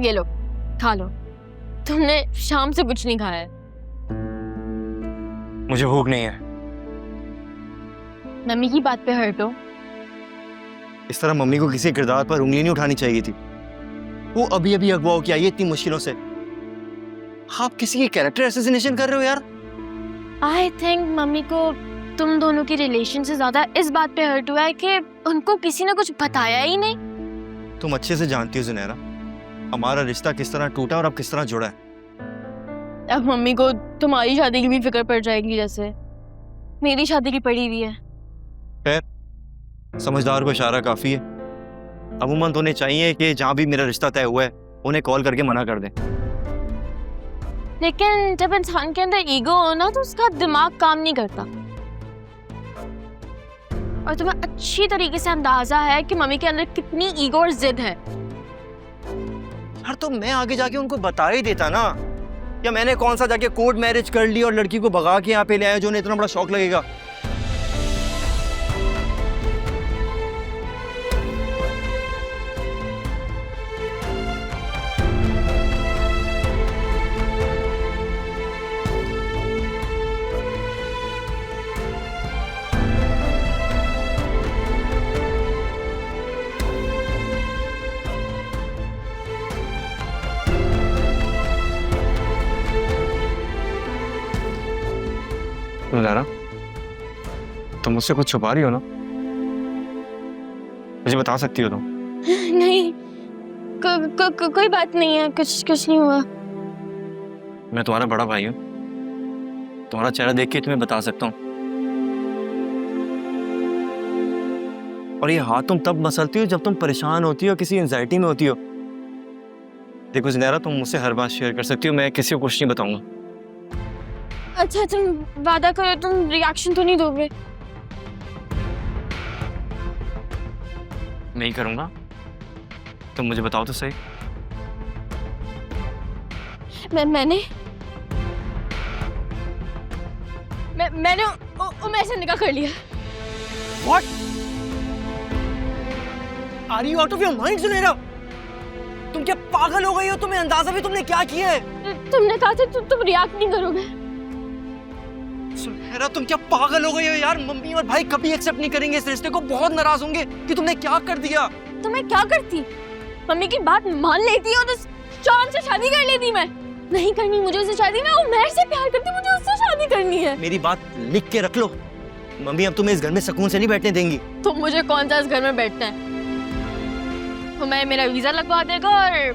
ये लो, खा लो। तुमने शाम से कुछ नहीं खाया है। मुझे भूख नहीं है। मम्मी की बात पे हर्ट हो? इस तरह मम्मी को किसी किरदार पर उंगली नहीं उठानी चाहिए थी। वो अभी अभी अगवा होके आई है इतनी मुश्किलों से। आप किसी की कैरेक्टर असैसिनेशन कर रहे हो यार। आई थिंक मम्मी को तुम दोनों की रिलेशन से ज्यादा इस बात पे हर्ट हुआ है कि उनको किसी ने कुछ बताया ही नहीं। तुम अच्छे से जानती हो ज़ुनैरा, हमारा रिश्ता किस तरह टूटा और अब किस तरह जुड़ा है। अब मम्मी को तुम्हारी शादी की भी फिक्र पड़ जाएगी जैसे मेरी शादी की पड़ी हुई है। खैर, समझदार को इशारा काफी है। अमूमन तो उन्हें चाहिए कि जहां भी मेरा रिश्ता तय हुआ है उन्हें कॉल करके मना कर दें। लेकिन जब इंसान के अंदर ईगो हो ना तो उसका दिमाग काम नहीं करता। और तुम्हें अच्छी तरीके से अंदाजा है कि मम्मी के अंदर कितनी ईगो और जिद है। यार तो मैं आगे जाके उनको बता ही देता ना, या मैंने कौन सा जाके कोर्ट मैरिज कर ली और लड़की को भगा के यहाँ पे ले आया जो उन्हें इतना बड़ा शौक लगेगा। ज़ुनैरा, तुम मुझसे कुछ छुपा रही हो ना? मुझे बता सकती हो तुम? नहीं, कोई बात नहीं है, कुछ नहीं हुआ। मैं तुम्हारा बड़ा भाई हूँ, तुम्हारा चेहरा देख के तुम्हें बता सकता हूँ। और ये हाथ तुम तब मसलती हो जब तुम परेशान होती हो, किसी एंजाइटी में होती हो। देखो ज़ुनैरा, तुम मुझसे हर बात शेयर कर सकती हो, मैं किसी को कुछ नहीं बताऊंगा। अच्छा तुम वादा करो, तुम रिएक्शन तो नहीं दोगे? नहीं करूंगा, तुम मुझे बताओ तो सही। मैंने उमर से निकाह कर लिया। What? Are you out of your mind, Zunaira? तुम क्या पागल हो गई हो? तुम्हें अंदाजा भी तुमने क्या किया है? तुमने कहा था तुम रिएक्ट नहीं करोगे। ज़ुनैरा, तुम क्या पागल हो गई हो यार? मम्मी और भाई कभी एक्सेप्ट नहीं करेंगे इस रिश्ते को, बहुत नाराज होंगे कि तुमने क्या कर दिया। तो मैं क्या करती? मम्मी की बात मान लेती और तो चांद से शादी कर लेती। मैं नहीं करनी मुझे उससे शादी, मैं उमर से प्यार करती, मुझे उससे शादी करनी है। मेरी बात लिख के रख लो, मम्मी अब तुम्हें इस घर में सुकून से नहीं बैठने देंगी। तो मुझे कौन सा इस घर में बैठना है? उमर मेरा वीजा लगवा देगा और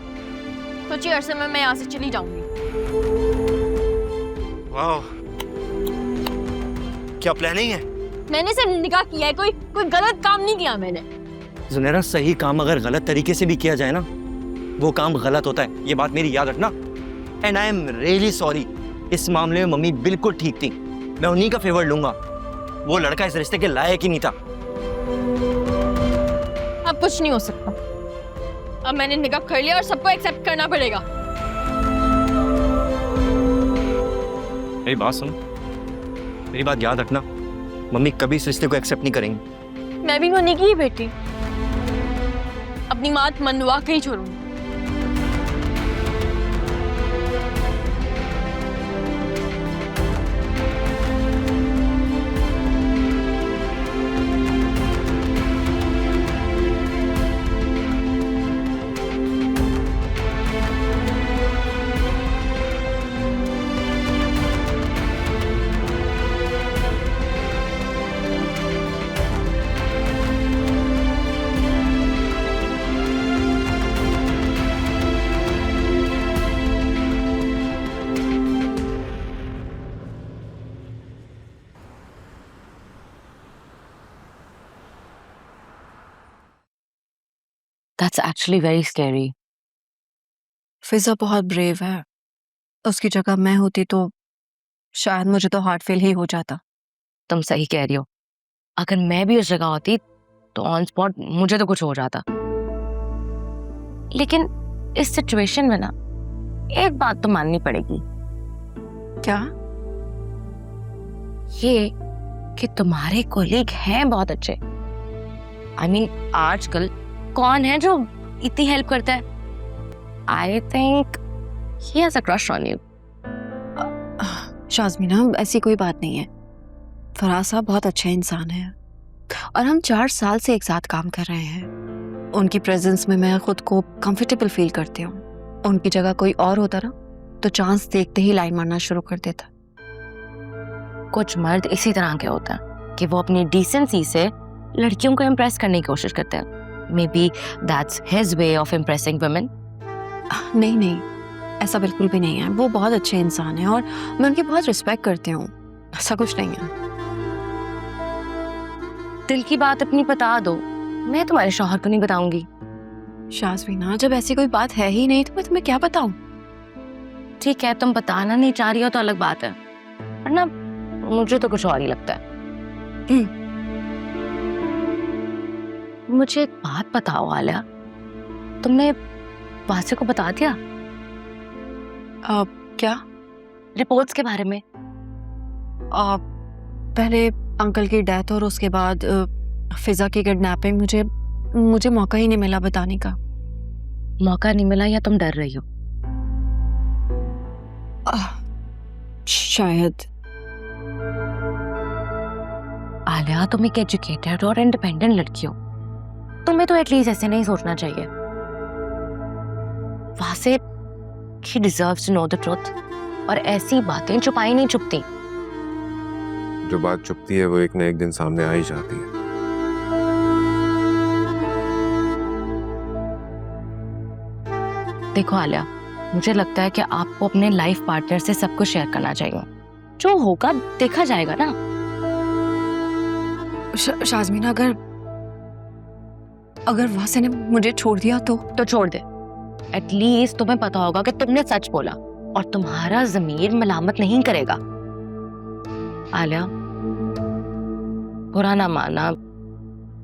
कुछ ही अरसे में मैं यहाँ से चली जाऊंगी। वाह, क्या प्लानिंग है? मैंने सिर्फ निकाह किया है, कोई गलत काम नहीं किया मैंने। ज़ुनैरा, सही काम अगर गलत तरीके से भी किया जाए ना, वो काम गलत होता है, ये बात मेरी याद रखना। And I am really sorry, इस मामले में मम्मी बिल्कुल ठीक थी, मैं उन्हीं का फेवर लूंगा। वो लड़का इस रिश्ते के लायक ही नहीं था। अब कुछ नहीं हो सकता, अब मैंने निकाह कर लिया और सबको एक्सेप्ट करना पड़ेगा। मेरी बात सुन, मेरी बात याद रखना, मम्मी कभी इस रिश्ते को एक्सेप्ट नहीं करेंगी। मैं भी उन्हीं की ही बेटी, अपनी बात मनवा के ही छोड़ूंगी। That's actually very scary. फिजा बहुत ब्रेव है, उसकी जगह मैं होती तो शायद मुझे तो हार्ट फेल ही हो जाता। तुम सही कह रही हो, अगर मैं भी उस जगह होती तो ऑन स्पॉट मुझे तो कुछ हो जाता। लेकिन इस सिचुएशन में ना एक बात तो माननी पड़ेगी। क्या? ये कि तुम्हारे कोलीग हैं बहुत अच्छे। I mean, आजकल कौन है जो इतनी हेल्प करता है? I think he has a crush on you. शाज़मीना, ऐसी कोई बात नहीं है। फराज साहब बहुत अच्छे इंसान हैं और हम 4 साल से एक साथ काम कर रहे हैं। उनकी प्रेजेंस में मैं खुद को कंफर्टेबल फील करती हूँ। उनकी जगह कोई और होता ना तो चांस देखते ही लाइन मारना शुरू कर देता। कुछ मर्द इसी तरह के होते हैं कि वो अपनी डिसेंसी से लड़कियों को इम्प्रेस करने की कोशिश करते हैं। May be that's his way of impressing women. नहीं नहीं, ऐसा बिल्कुल भी नहीं है। वो बहुत अच्छे इंसान हैं और मैं उनकी बहुत रिस्पेक्ट करती हूँ। ऐसा कुछ नहीं है। दिल की बात अपनी बता दो, मैं तुम्हारे शौहर को नहीं बताऊंगी। शाज़मीना, जब ऐसी कोई बात है ही नहीं तो मैं तुम्हें क्या बताऊं? ठीक है, तुम बताना नहीं चाह रही हो तो अलग बात है, वरना मुझे तो कुछ और ही लगता है। मुझे एक बात बताओ आलिया, तुमने वासे को बता दिया क्या? रिपोर्ट्स के बारे में? पहले अंकल की डेथ और उसके बाद फिजा की किडनैपिंग। मुझे मौका ही नहीं मिला बताने का। मौका नहीं मिला या तुम डर रही हो? शायद। आलिया, तुम एक एजुकेटेड और इंडिपेंडेंट लड़की हो, तुम्हें तो एटलीस्ट ऐसे नहीं सोचना चाहिए। वासे he deserves to know the truth, और ऐसी बातें छुपाई नहीं छुपती। जो बात छुपती है वो एक न एक दिन सामने आ ही जाती है। देखो आलिया, मुझे लगता है कि आपको अपने लाइफ पार्टनर से सब कुछ शेयर करना चाहिए। जो होगा देखा जाएगा ना। शाज़मीना, अगर वासे ने मुझे छोड़ दिया तो छोड़ दे। एटलीस्ट तुम्हें पता होगा कि तुमने सच बोला और तुम्हारा ज़मीर मलामत नहीं करेगा। आलिया, बुरा ना माना,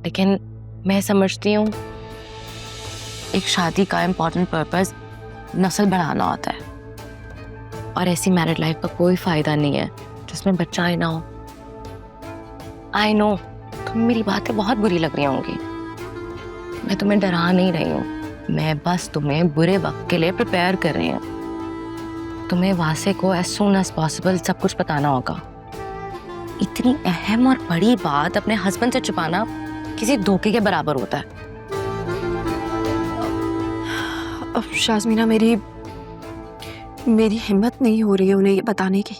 लेकिन मैं समझती हूँ एक शादी का इम्पोर्टेंट पर्पस नस्ल बढ़ाना होता है, और ऐसी मैरिड लाइफ का कोई फायदा नहीं है जिसमें बच्चा ही ना हो। आई नो तुम मेरी बातें बहुत बुरी लग रही होंगी, मैं तुम्हें डरा नहीं रही हूँ, मैं बस तुम्हें बुरे वक्त के लिए प्रिपेयर कर रही हूँ। तुम्हें वासे को एज सून एज पॉसिबल सब कुछ बताना होगा। इतनी अहम और बड़ी बात अपने हस्बैंड से छुपाना किसी धोखे के बराबर होता है। अब शाज़मीना, मेरी हिम्मत नहीं हो रही है उन्हें ये बताने की।